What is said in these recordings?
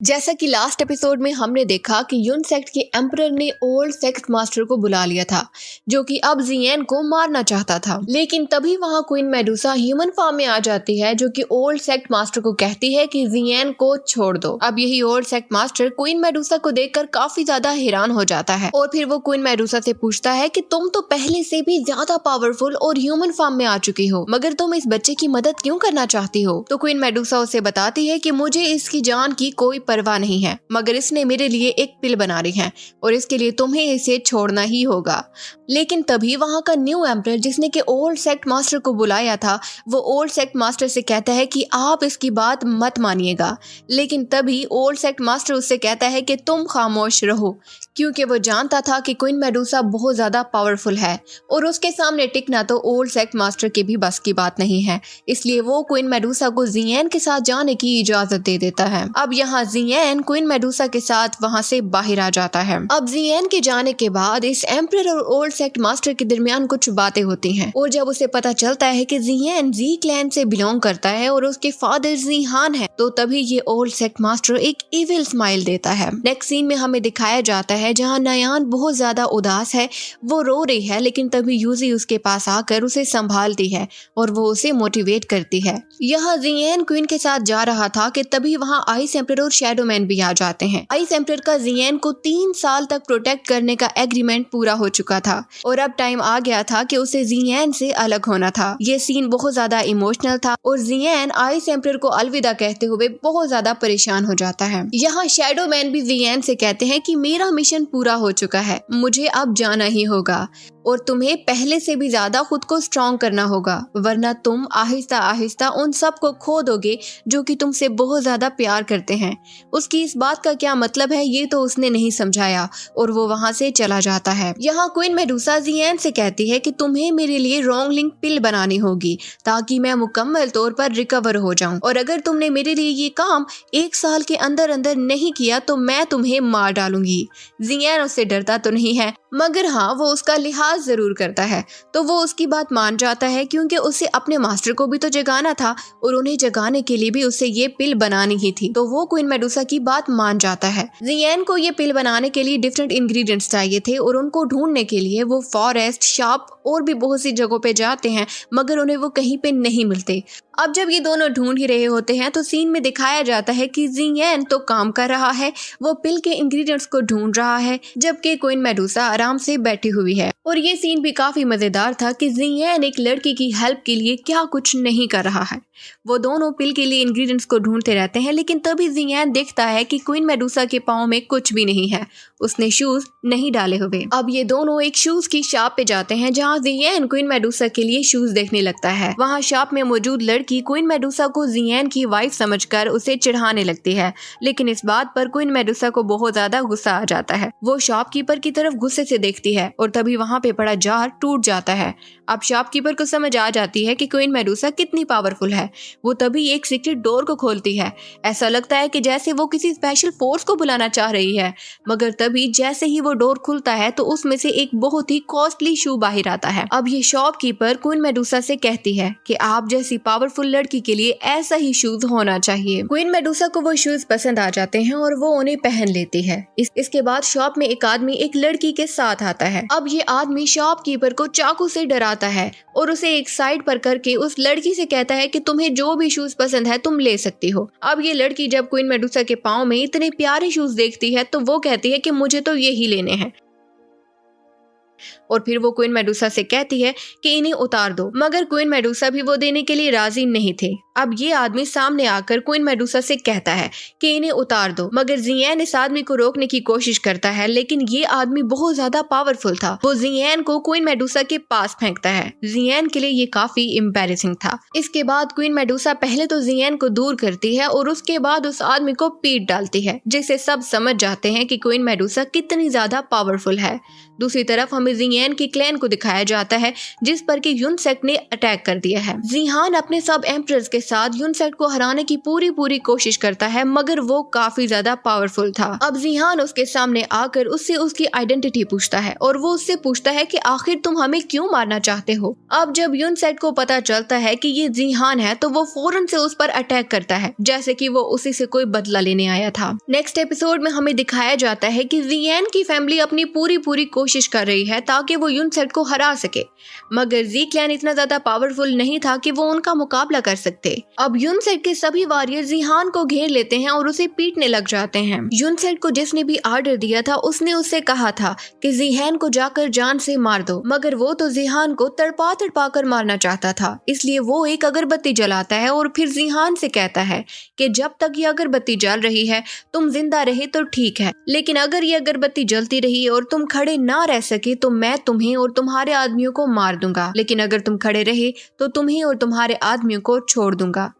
जैसा कि last episode में हमने देखा कि यून सेक्ट के एम्परर ने ओल्ड सेक्ट मास्टर को बुला लिया था, जो कि अब जियेन को मारना चाहता था। लेकिन तभी वहां क्वीन मेडुसा ह्यूमन फॉर्म में आ जाती है, जो कि ओल्ड सेक्ट मास्टर को कहती है कि जियेन को छोड़ दो। अब यही old sect master queen Medusa को देखकर काफी ज्यादा हैरान हो जाता है और फिर वो क्वीन मेडुसा से पूछता है कि तुम तो पहले से भी ज्यादा पावरफुल और ह्यूमन फॉर्म में आ चुकी हो, मगर तुम इस बच्चे की मदद क्यों करना चाहती हो? तो क्वीन मेडुसा उसे बताती है कि मुझे इसकी जान की कोई परवाह नहीं है, मगर इसने मेरे लिए एक पिल बना रही है और इसके लिए तुम्हें इसे छोड़ना ही होगा। लेकिन तभी वहां का न्यू एम्परर, जिसने के ओल्ड सेक्ट मास्टर को बुलाया था, वो ओल्ड सेक्ट मास्टर से कहता है कि आप इसकी बात मत मानिएगा। लेकिन तभी ओल्ड सेक्ट मास्टर उससे कहता है कि तुम खामोश रहो, क्योंकि वो जानता था कि क्वीन मेडुसा बहुत ज्यादा पावरफुल है और उसके सामने टिकना तो ओल्ड सेक्ट मास्टर के भी बस की बात नहीं है। इसलिए वो क्वीन मेडुसा को जियेन के साथ जाने की इजाजत दे देता है। अब यहाँ जियेन क्वीन मेडुसा के साथ वहां से बाहर आ जाता है। अब जियेन के जाने के बाद इस एम्परर और ओल्ड सेक्ट मास्टर के दरमियान कुछ बातें होती हैं और जब उसे पता चलता है कि जियेन जी क्लैन से बिलोंग करता है और उसके फादर जीहान है, तो तभी ये ओल्ड सेक्ट मास्टर एक इविल स्माइल देता है। नेक्स्ट सीन में हमें दिखाया जाता है जहाँ नयान बहुत ज्यादा उदास है, वो रो रही है, लेकिन तभी यूजी उसके पास आकर उसे संभालती है और वो उसे मोटिवेट करती है। यहाँ जियेन क्वीन के साथ जा रहा था कि तभी वहाँ आइस एम्परर और शैडो मैन भी आ जाते हैं। आइस एम्परर का जियेन को 3 साल तक प्रोटेक्ट करने का एग्रीमेंट पूरा हो चुका था और अब टाइम आ गया था कि उसे जियेन से अलग होना था। ये सीन बहुत ज्यादा इमोशनल था और जियेन आइस एम्परर को अलविदा कहते हुए बहुत ज्यादा परेशान हो जाता है। यहाँ शैडो मैन भी जियेन से कहते हैं कि मेरा मिशन पूरा हो चुका है, मुझे अब जाना ही होगा और तुम्हें पहले से भी ज्यादा खुद को स्ट्रॉन्ग करना होगा, वरना तुम आहिस्ता आहिस्ता उन सब को खो दोगे जो कि तुमसे बहुत ज्यादा प्यार करते हैं। उसकी इस बात का क्या मतलब है ये तो उसने नहीं समझाया और वो वहां से चला जाता है। यहाँ क्वीन मेडुसा जियेन से कहती है कि तुम्हें मेरे लिए रोंगलिंग पिल बनानी होगी ताकि मैं मुकम्मल तौर पर रिकवर हो जाऊं, और अगर तुमने मेरे लिए ये काम 1 साल के अंदर अंदर नहीं किया तो मैं तुम्हें मार डालूंगी। जियेन उससे डरता तो नहीं है, मगर हाँ वो उसका लिहाज जरूर करता है, तो वो उसकी बात मान जाता है क्योंकि उसे अपने मास्टर को भी तो जगाना था और उन्हें जगाने के लिए भी उसे ये पिल बनानी ही थी, तो वो क्वीन मेडुसा की बात मान जाता है। जियेन को ये पिल बनाने के लिए डिफरेंट इंग्रेडिएंट्स चाहिए थे और उनको ढूंढने के लिए वो फॉरेस्ट, शॉप और भी बहुत सी जगहों पे जाते हैं, मगर उन्हें वो कहीं पे नहीं मिलते। अब जब ये दोनों ढूंढ ही रहे होते हैं तो सीन में दिखाया जाता है कि जियेन तो काम कर रहा है, वो पिल के इंग्रेडिएंट्स को ढूंढ रहा है, जबकि क्वीन मेडुसा आराम से बैठी हुई है। और ये सीन भी काफी मजेदार था कि जियेन एक लड़की की हेल्प के लिए क्या कुछ नहीं कर रहा है। वो दोनों पिल के लिए इंग्रेडिएंट्स को ढूंढते रहते हैं, लेकिन तभी जियेन देखता है कि क्वीन मेडुसा के पाँव में कुछ भी नहीं है, उसने शूज नहीं डाले हुए। अब ये दोनों एक शूज की शॉप पे जाते हैं जहाँ जियेन क्वीन मेडुसा के लिए शूज देखने लगता है। वहाँ शॉप में मौजूद लड़की क्वीन मेडुसा को जियेन की वाइफ समझकर उसे चिढ़ाने लगती है, लेकिन इस बात पर क्वीन मेडुसा को बहुत ज्यादा गुस्सा आ जाता है। वो शॉपकीपर की तरफ गुस्से से देखती है और तभी वहाँ पे पड़ा जार टूट जाता है। अब शॉपकीपर को समझ आ जाती है कि क्वीन मेडुसा कितनी पावरफुल है। वो तभी एक सीक्रेट डोर को खोलती है, ऐसा लगता है कि जैसे वो किसी स्पेशल फोर्स को बुलाना चाह रही है, मगर तभी जैसे ही वो डोर खुलता है तो उसमें से एक बहुत ही कॉस्टली शू बाहर आता है। अब ये शॉपकीपर क्वीन मेडुसा से कहती है कि आप जैसी पावरफुल लड़की के लिए ऐसा ही शूज होना चाहिए। क्वीन मेडुसा को वो शूज पसंद आ जाते हैं और वो उन्हें पहन लेती है। इसके बाद शॉप में एक आदमी एक लड़की के साथ आता है। अब ये आदमी शॉपकीपर को चाकू से डराता है और उसे एक साइड पर करके उस लड़की से कहता है कि तुम्हें जो भी शूज पसंद है तुम ले सकती हो। अब ये लड़की जब क्वीन मेडुसा के पाँव में इतने प्यारे शूज देखती है तो वो कहती है कि मुझे तो यही लेने हैं, और फिर वो क्वीन मेडुसा से कहती है कि इन्हें उतार दो, मगर क्वीन मेडुसा भी वो देने के लिए राजी नहीं थे। अब ये आदमी सामने आकर क्वीन मेडुसा से कहता है कि इन्हें उतार दो, मगर जियेन इस आदमी को रोकने की कोशिश करता है, लेकिन ये आदमी बहुत ज्यादा पावरफुल था। वो जियेन को क्वीन मेडुसा के पास फेंकता है। जियेन के लिए ये काफी एम्बैरेसिंग था। इसके बाद क्वीन मेडुसा पहले तो जियेन को दूर करती है और उसके बाद उस आदमी को पीट डालती है, जिससे सब समझ जाते हैं कि क्वीन मेडुसा कितनी ज्यादा पावरफुल है। दूसरी तरफ हमें हमें जियान के क्लैन को दिखाया जाता है जिस पर कि यूनसेक्ट ने अटैक कर दिया है। जिहान अपने सब एम्परर्स के साथ यूनसेक्ट को हराने की पूरी कोशिश करता है, मगर वो काफी ज्यादा पावरफुल था। अब जिहान उसके सामने आकर उससे उसकी आइडेंटिटी पूछता है और वो उससे पूछता है कि आखिर तुम हमें क्यों मारना चाहते हो। अब जब यूनसेक्ट को पता चलता है कि ये जिहान है तो वो फौरन से उस पर अटैक करता है जैसे कि वो उसी से कोई बदला लेने आया था। नेक्स्ट एपिसोड में हमें दिखाया जाता है कि जियान की फैमिली अपनी पूरी कोशिश कर रही है ताकि वो यूनसेक्ट को हरा सके, मगर जी क्लैन इतना ज्यादा पावरफुल नहीं था कि वो उनका मुकाबला कर सकते। अब यूनसेक्ट के सभी वॉरियर जिहान को घेर लेते हैं और उसे पीटने लग जाते हैं। यूनसेक्ट को जिसने भी आर्डर दिया था उसने उससे कहा था कि जिहान को जाकर जान से मार दो, मगर वो तो जिहान को तड़पा कर मारना चाहता था। इसलिए वो एक अगरबत्ती जलाता है और फिर जिहान से कहता है कि जब तक ये अगरबत्ती जल रही है तुम जिंदा रहे तो ठीक है, लेकिन अगर ये अगरबत्ती जलती रही और तुम खड़े ना रह सके तो मैं तुम्हें और तुम्हारे आदमियों को मार दूंगा, लेकिन अगर तुम खड़े रहे तो तुम्हें और तुम्हारे आदमियों को छोड़ दूंगा।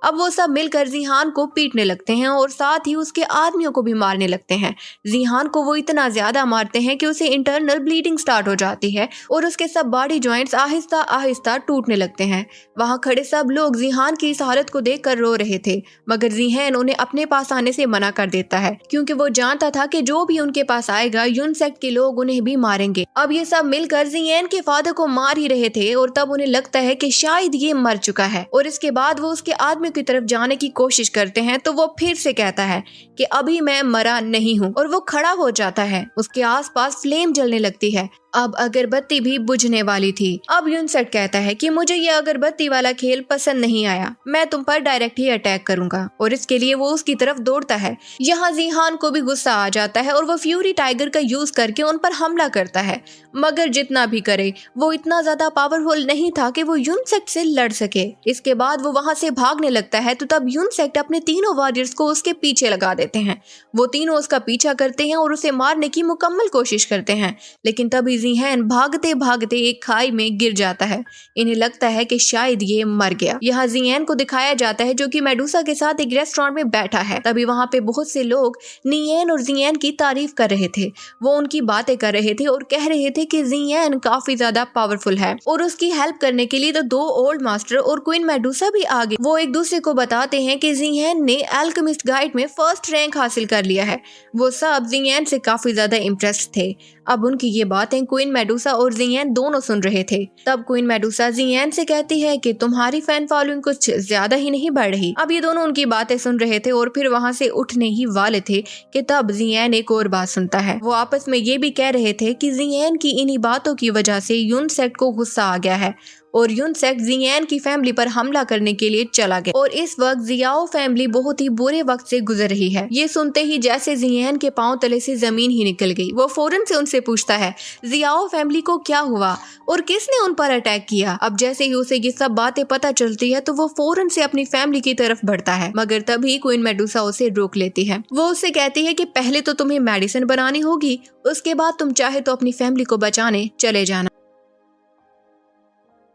अब वो सब मिलकर जिहान को पीटने लगते हैं और साथ ही उसके आदमियों को भी मारने लगते हैं। जिहान को वो इतना ज्यादा मारते हैं कि उसे इंटरनल ब्लीडिंग स्टार्ट हो जाती है और उसके सब बॉडी जॉइंट्स आहिस्ता आहिस्ता टूटने लगते हैं। वहाँ खड़े सब लोग जिहान की इस हालत को देखकर रो रहे थे, मगर जिहान उन्हें अपने पास आने से मना कर देता है क्योंकि वो जानता था कि जो भी उनके पास आएगा यूनसेक्ट के लोग उन्हें भी मारेंगे। अब ये सब मिलकर जिहान के फादर को मार ही रहे थे और तब उन्हें लगता है कि शायद ये मर चुका है और इसके बाद वो उसके आदमी की तरफ जाने की कोशिश करते हैं तो वो फिर से कहता है कि अभी मैं मरा नहीं हूँ और वो खड़ा हो जाता है। उसके आसपास फ्लेम जलने लगती है। अब अगरबत्ती भी बुझने वाली थी। अब यूनसेक्ट कहता है कि मुझे ये अगरबत्ती वाला खेल पसंद नहीं आया, मैं तुम पर डायरेक्ट ही अटैक करूंगा और इसके लिए वो उसकी तरफ दौड़ता है। यहाँ जिहान को भी गुस्सा आ जाता है और वो फ्यूरी टाइगर का यूज करके उन पर हमला करता है, मगर जितना भी करे वो इतना ज्यादा पावरफुल नहीं था कि वो यूनसेक्ट से लड़ सके। इसके बाद वो वहां से भागने लगता है तो तब यूनसेक्ट अपने तीनों वॉरियर्स को उसके पीछे लगा देते हैं। वो तीनों उसका पीछा करते हैं और उसे मारने की मुकम्मल कोशिश करते हैं, लेकिन तभी जिहान भागते भागते एक खाई में गिर जाता है। इन्हें लगता है कि शायद ये मर गया। यहाँ जिहान को दिखाया जाता है जो कि मेडुसा के साथ एक रेस्टोरेंट में बैठा है। तभी वहाँ पे बहुत से लोग नियन और जिहान की तारीफ कर रहे थे। वो उनकी बातें कर रहे थे और कह रहे थे कि जिहान काफी ज्यादा पावरफुल है और उसकी हेल्प करने के लिए तो दो ओल्ड मास्टर और क्वीन मेडुसा भी आ गए। वो एक दूसरे को बताते हैं कि जिहान ने अल्केमिस्ट गाइड में फर्स्ट रैंक हासिल कर लिया है। वो सब जिहान से काफी ज्यादा इम्प्रेस्ड थे। अब उनकी ये बातें क्वीन मेडुसा और जिहान दोनों सुन रहे थे। तब क्वीन मेडुसा जिहान से कहती है कि तुम्हारी फैन फॉलोइंग कुछ ज्यादा ही नहीं बढ़ रही। अब ये दोनों उनकी बातें सुन रहे थे और फिर वहाँ से उठने ही वाले थे कि तब जिहान एक और बात सुनता है। वो आपस में ये भी कह रहे थे कि जिहान की इन्हीं बातों की वजह से यूनसेक्ट को गुस्सा आ गया है और यूनसेक्ट जिहान की फैमिली पर हमला करने के लिए चला गया और इस वक्त जियाओ फैमिली बहुत ही बुरे वक्त से गुजर रही है। ये सुनते ही जैसे जिहान के पांव तले से जमीन ही निकल गई। वो फौरन से उनसे पूछता है जियाओ फैमिली को क्या हुआ और किसने उन पर अटैक किया। अब जैसे ही उसे ये सब बातें पता चलती है तो वो फौरन से अपनी फैमिली की तरफ बढ़ता है, मगर तभी क्वीन मेडुसा उसे रोक लेती है। वो उससे कहती है कि पहले तो तुम्हें मेडिसिन बनानी होगी, उसके बाद तुम चाहे तो अपनी फैमिली को बचाने चले जाना।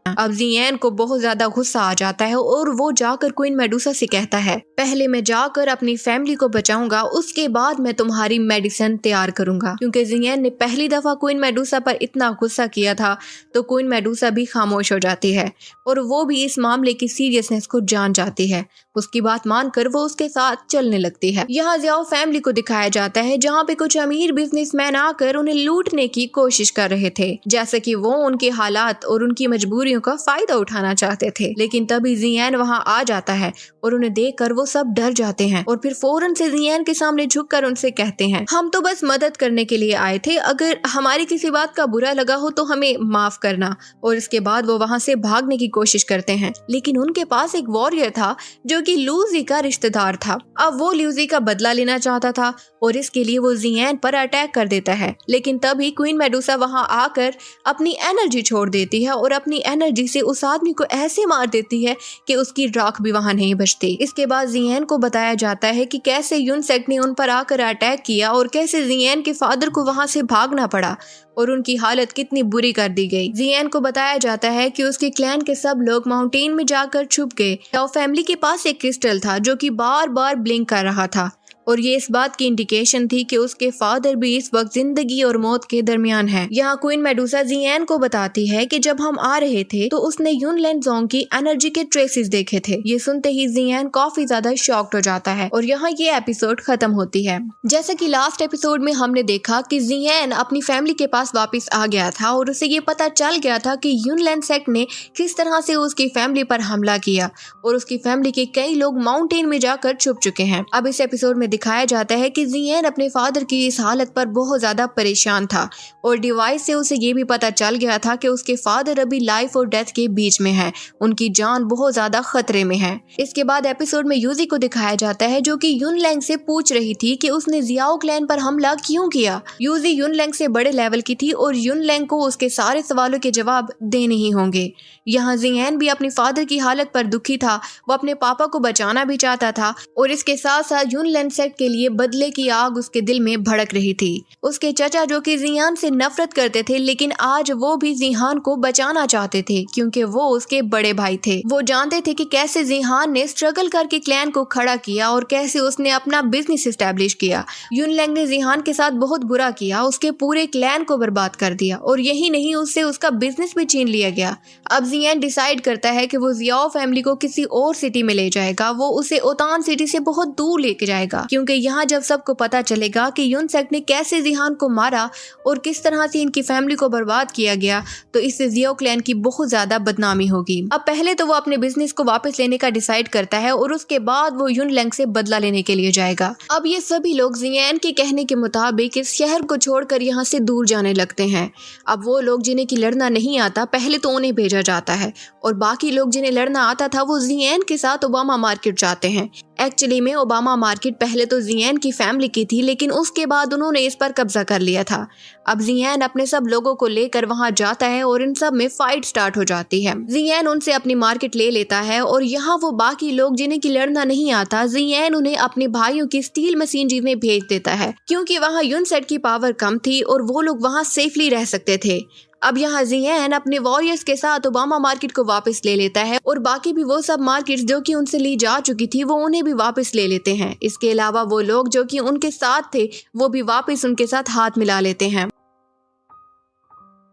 अब जिहान को बहुत ज्यादा गुस्सा आ जाता है और वो जाकर क्वीन मेडुसा से कहता है पहले मैं जाकर अपनी फैमिली को बचाऊंगा, उसके बाद मैं तुम्हारी मेडिसिन तैयार करूंगा। क्योंकि जिहान ने पहली दफा क्वीन मेडुसा पर इतना गुस्सा किया था तो क्वीन मेडुसा भी खामोश हो जाती है और वो भी इस मामले की सीरियसनेस को जान जाती है। उसकी बात मानकर वो उसके साथ चलने लगती है। यहाँ जियाओ फैमिली को दिखाया जाता है जहाँ पे कुछ अमीर बिजनेसमैन आकर उन्हें लूटने की कोशिश कर रहे थे, जैसे कि वो उनके हालात और उनकी मजबूरियों का फायदा उठाना चाहते थे। लेकिन तभी जिहान वहाँ आ जाता है और उन्हें देखकर वो सब डर जाते हैं और फिर फौरन से जिहान के सामने झुककर उनसे कहते हैं हम तो बस मदद करने के लिए आए थे, अगर हमारी किसी बात का बुरा लगा हो तो हमें माफ करना। और इसके बाद वो वहाँ से भागने की कोशिश करते हैं, लेकिन उनके पास एक वॉरियर था जो कि लूजी का रिश्तेदार था। अब वो लूजी का बदला लेना चाहता था और इसके लिए वो जिहान पर अटैक कर देता है। लेकिन तभी क्वीन मेडुसा वहाँ आकर अपनी एनर्जी छोड़ देती है और अपनी एनर्जी से उस आदमी को ऐसे मार देती है कि उसकी राख भी वहाँ नहीं बचती। इसके बाद जिहान को बताया जाता है कि कैसे यूनसेक्ट ने उन पर आकर अटैक किया और कैसे जिहान के फादर को वहाँ से भागना पड़ा और उनकी हालत कितनी बुरी कर दी गई। जिहान को बताया जाता है कि उसके क्लैन के सब लोग माउंटेन में जाकर छुप गए और फैमिली के पास एक क्रिस्टल था जो कि बार बार ब्लिंक कर रहा था और ये इस बात की इंडिकेशन थी कि उसके फादर भी इस वक्त जिंदगी और मौत के दरमियान है। यहाँ क्वीन मेडुसा जियान को बताती है कि जब हम आ रहे थे तो उसने युन लैंगजोंग की एनर्जी के ट्रेसेस देखे थे। ये सुनते ही जियान काफी ज्यादा शॉक्ड हो जाता है और यहाँ ये एपिसोड खत्म होती है। जैसे कि लास्ट एपिसोड में हमने देखा कि जियान अपनी फैमिली के पास वापस आ गया था और उसे ये पता चल गया था कि युनलैंड सेक्ट ने किस तरह से उसकी फैमिली पर हमला किया और उसकी फैमिली के कई लोग माउंटेन में जाकर छुप चुके हैं। अब इस एपिसोड में दिखाया जाता है कि जियान अपने फादर की इस हालत पर बहुत ज्यादा परेशान था और डिवाइस से उसे ये भी पता चल गया था कि उसके फादर अभी लाइफ और डेथ के बीच में है, उनकी जान बहुत ज्यादा खतरे में है। इसके बाद एपिसोड में यूजी को दिखाया जाता है जो कि युनलैंग से पूछ रही थी कि उसने जियाओ क्लैन पर हमला क्यों किया। यूजी युनलैंग से बड़े लेवल की थी और युनलैंग को उसके सारे सवालों के जवाब देने ही होंगे। यहाँ जियान भी अपनी फादर की हालत पर दुखी था, वो अपने पापा को बचाना भी चाहता था और इसके साथ साथ युनलैंड सेक्ट के लिए बदले की आग उसके दिल में भड़क रही थी। उसके चचा जो कि जियान से नफरत करते थे लेकिन आज वो भी जिहान को बचाना चाहते थे क्योंकि वो उसके बड़े भाई थे। वो जानते थे कि कैसे जिहान ने स्ट्रगल करके क्लैन को खड़ा किया और कैसे उसने अपना बिजनेस एस्टेब्लिश किया। युनलैंग ने जिहान के साथ बहुत बुरा किया, उसके पूरे क्लैन को बर्बाद कर दिया और यही नहीं उससे उसका बिजनेस भी छीन लिया गया। अब जियान डिसाइड करता है कि वो जियाओ फैमिली को किसी और सिटी में ले जाएगा, वो उसे ओतान सिटी से बहुत दूर लेके जाएगा क्योंकि यहाँ जब सबको पता चलेगा कि युन सेक्ट ने कैसे जिहान को मारा और किस तरह से इनकी फैमिली को बर्बाद किया गया तो इससे जियाओ क्लैन की बहुत ज्यादा बदनामी होगी। अब पहले तो वो अपने बिजनेस को वापस लेने का डिसाइड करता है और उसके बाद वो युनलैंग से बदला लेने के लिए जाएगा। अब ये सभी लोग जियान के कहने के मुताबिक इस शहर को छोड़कर यहाँ से दूर जाने लगते हैं। अब वो लोग जिन्हें की लड़ना नहीं आता पहले तो उन्हें भेजा जाता है और बाकी लोग जिन्हें लड़ना आता था वो जियान के साथ ओबामा मार्केट जाते हैं। एक्चुअली में ओबामा मार्केट पहले तो जियान की फैमिली की थी लेकिन उसके बाद उन्होंने इस पर कब्जा कर लिया था। अब जियान अपने सब लोगों को लेकर वहां जाता है और इन सब में फाइट स्टार्ट हो जाती है। जियान उनसे अपनी मार्केट ले लेता है और यहाँ वो बाकी लोग जिन्हें की लड़ना नहीं आता जियान उन्हें अपने भाइयों की स्टील मशीन में भेज देता है क्योंकि वहाँ युन सेक्ट की पावर कम थी और वो लोग वहाँ सेफली रह सकते थे। अब यहाँ जियान अपने वॉरियर्स के साथ ओबामा मार्केट को वापस ले लेता है और बाकी भी वो सब मार्केट्स जो कि उनसे ली जा चुकी थी वो उन्हें भी वापस ले लेते हैं। इसके अलावा वो लोग जो कि उनके साथ थे वो भी वापस उनके साथ हाथ मिला लेते हैं।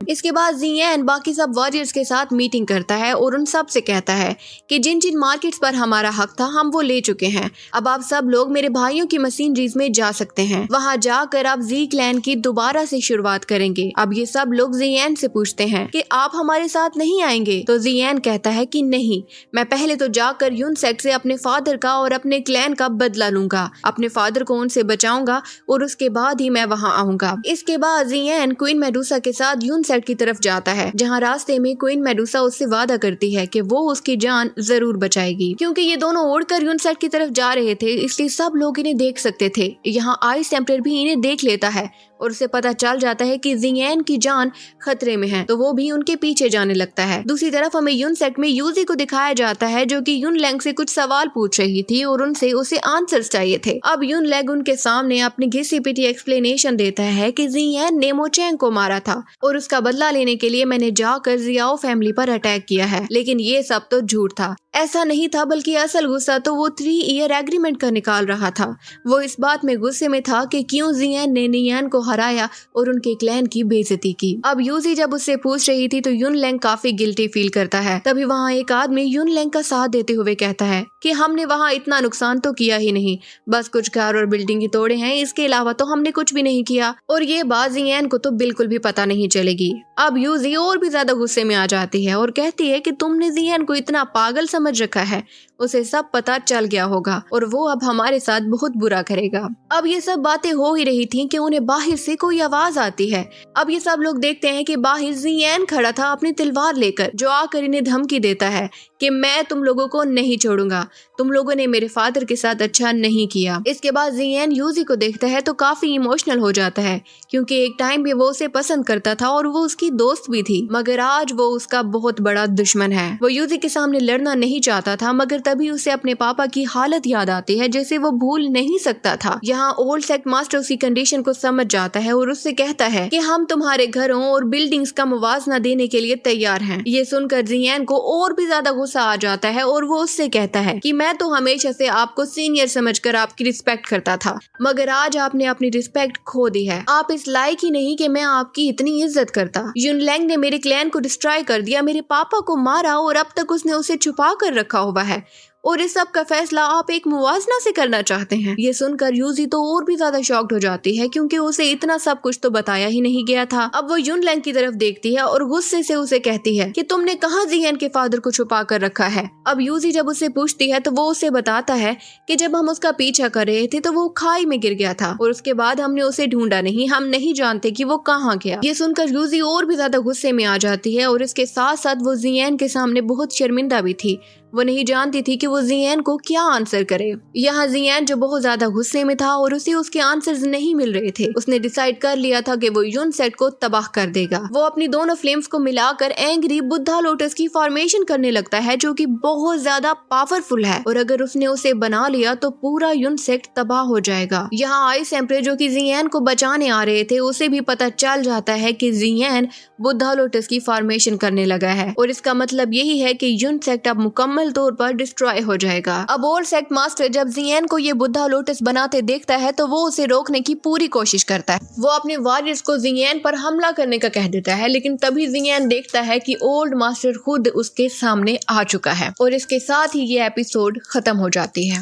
इसके बाद जियान बाकी सब वॉरियर्स के साथ मीटिंग करता है और उन सब से कहता है कि जिन जिन मार्केट्स पर हमारा हक था हम वो ले चुके हैं। अब आप सब लोग मेरे भाइयों की मशीनरीज में जा सकते हैं, वहां जाकर आप जी क्लैन की दोबारा से शुरुआत करेंगे। अब ये सब लोग जियान से पूछते हैं कि आप हमारे साथ नहीं आएंगे, तो जियान कहता है कि नहीं, मैं पहले तो जाकर युन सेक्ट से अपने फादर का और अपने क्लैन का बदला लूंगा, अपने फादर को उनसे बचाऊंगा और उसके बाद ही मैं वहाँ आऊंगा। इसके बाद जियान क्वीन मेडुसा के साथ युन की तरफ जाता है जहां रास्ते में क्वीन मेडुसा उससे वादा करती है कि वो उसकी जान जरूर बचाएगी। क्योंकि ये दोनों उड़कर युन सेक्ट की तरफ जा रहे थे इसलिए सब लोग इन्हें देख सकते थे। यहाँ आइस टेम्पलर भी इन्हें देख लेता है और उसे पता चल जाता है कि जियान की जान खतरे में है तो वो भी उनके पीछे जाने लगता है। दूसरी तरफ हमें युन सेक्ट में यूजी को दिखाया जाता है जो कि युनलैंग से कुछ सवाल पूछ रही थी और उनसे उसे आंसर्स चाहिए थे। अब युनलैंग उनके सामने अपनी घिसी पिटी एक्सप्लेनेशन देता है कि जियान ने मोचेंग को मारा था और उसका बदला लेने के लिए मैंने जाकर जियाओ फैमिली पर अटैक किया है, लेकिन ये सब तो झूठ था, ऐसा नहीं था, बल्कि असल गुस्सा तो वो 3 ईयर एग्रीमेंट का निकाल रहा था। वो इस बात में गुस्से में था कि क्यों जियान ने नियान को हराया और उनके क्लैन की बेइज्जती की। अब यूजी जब उससे पूछ रही थी तो युनलैंग काफी गिल्टी फील करता है। तभी वहाँ एक आदमी युनलैंग का साथ देते हुए कहता है कि हमने वहाँ इतना नुकसान तो किया ही नहीं, बस कुछ घर और बिल्डिंग की तोड़े हैं, इसके अलावा तो हमने कुछ भी नहीं किया और ये बात जियान को तो बिल्कुल भी पता नहीं चलेगी। अब यूजी और भी ज्यादा गुस्से में आ जाती है और कहती है कि तुमने जियान को इतना पागल समझ रखा है, उसे सब पता चल गया होगा और वो अब हमारे साथ बहुत बुरा करेगा। अब ये सब बातें हो ही रही थी कि उन्हें बाहर से कोई आवाज आती है। अब ये सब लोग देखते हैं कि बाहर जियान खड़ा था अपनी तलवार लेकर, जो आकर इन्हें धमकी देता है कि मैं तुम लोगों को नहीं छोड़ूंगा, तुम लोगों ने मेरे फादर के साथ अच्छा नहीं किया। इसके बाद जियान यूजी को देखता है तो काफी इमोशनल हो जाता है क्योंकि एक टाइम पे वो उसे पसंद करता था और वो उसकी दोस्त भी थी, मगर आज वो उसका बहुत बड़ा दुश्मन है। वो यूजी के सामने लड़ना नहीं चाहता था, मगर तभी उसे अपने पापा की हालत याद आती है जिसे वो भूल नहीं सकता था। यहाँ ओल्ड सेक्ट मास्टर उसकी कंडीशन को समझ जाता है और उससे कहता है कि हम तुम्हारे घरों और बिल्डिंग्स का मुआवजा देने के लिए तैयार हैं। ये सुनकर जियान को और भी ज्यादा गुस्सा आ जाता है और वो उससे कहता है कि मैं तो हमेशा से आपको सीनियर समझकर आपकी रिस्पेक्ट करता था, मगर आज आपने अपनी रिस्पेक्ट खो दी है। आप इस लायक ही नहीं कि मैं आपकी इतनी इज्जत करता। युनलैंग ने मेरे क्लैन को डिस्ट्रॉय कर दिया, मेरे पापा को मारा और अब तक उसने उसे छुपा कर रखा हुआ है और इस सब का फैसला आप एक मुआवजा से करना चाहते हैं। ये सुनकर यूजी तो और भी ज्यादा शॉक्ड हो जाती है क्योंकि उसे इतना सब कुछ तो बताया ही नहीं गया था। अब वो युनलैंग की तरफ देखती है और गुस्से से उसे कहती है कि तुमने कहाँ जियान के फादर को छुपा कर रखा है। अब यूजी जब उसे पूछती है तो वो उसे बताता है कि जब हम उसका पीछा कर रहे थे तो वो खाई में गिर गया था और उसके बाद हमने उसे ढूंढा नहीं, हम नहीं जानते कि वो कहाँ गया। ये सुनकर यूजी और भी ज्यादा गुस्से में आ जाती है और इसके साथ साथ वो जियान के सामने बहुत शर्मिंदा भी थी। वो नहीं जानती थी कि वो जियान को क्या आंसर करे। यहाँ जियान जो बहुत ज्यादा गुस्से में था और उसे उसके आंसर्स नहीं मिल रहे थे, उसने डिसाइड कर लिया था कि वो यून सेक्ट को तबाह कर देगा। वो अपनी दोनों फ्लेम्स को मिलाकर एंग्री बुद्धा लोटस की फॉर्मेशन करने लगता है जो कि बहुत ज्यादा पावरफुल है और अगर उसने उसे बना लिया तो पूरा यून सेक्ट तबाह हो जाएगा। यहाँ आइस एम्परर जो कि जियान को बचाने आ रहे थे उसे भी पता चल जाता है कि जियान बुद्धा लोटस की फॉर्मेशन करने लगा है और इसका मतलब यही है कि यून सेक्ट अब मुकम्मल तौर पर डिस्ट्रॉय हो जाएगा। अब ओल्ड सेक्ट मास्टर जब जियान को ये बुद्धा लोटस बनाते देखता है तो वो उसे रोकने की पूरी कोशिश करता है। वो अपने वॉरियर्स को जियान पर हमला करने का कह देता है, लेकिन तभी जियान देखता है कि ओल्ड मास्टर खुद उसके सामने आ चुका है और इसके साथ ही ये एपिसोड खत्म हो जाती है।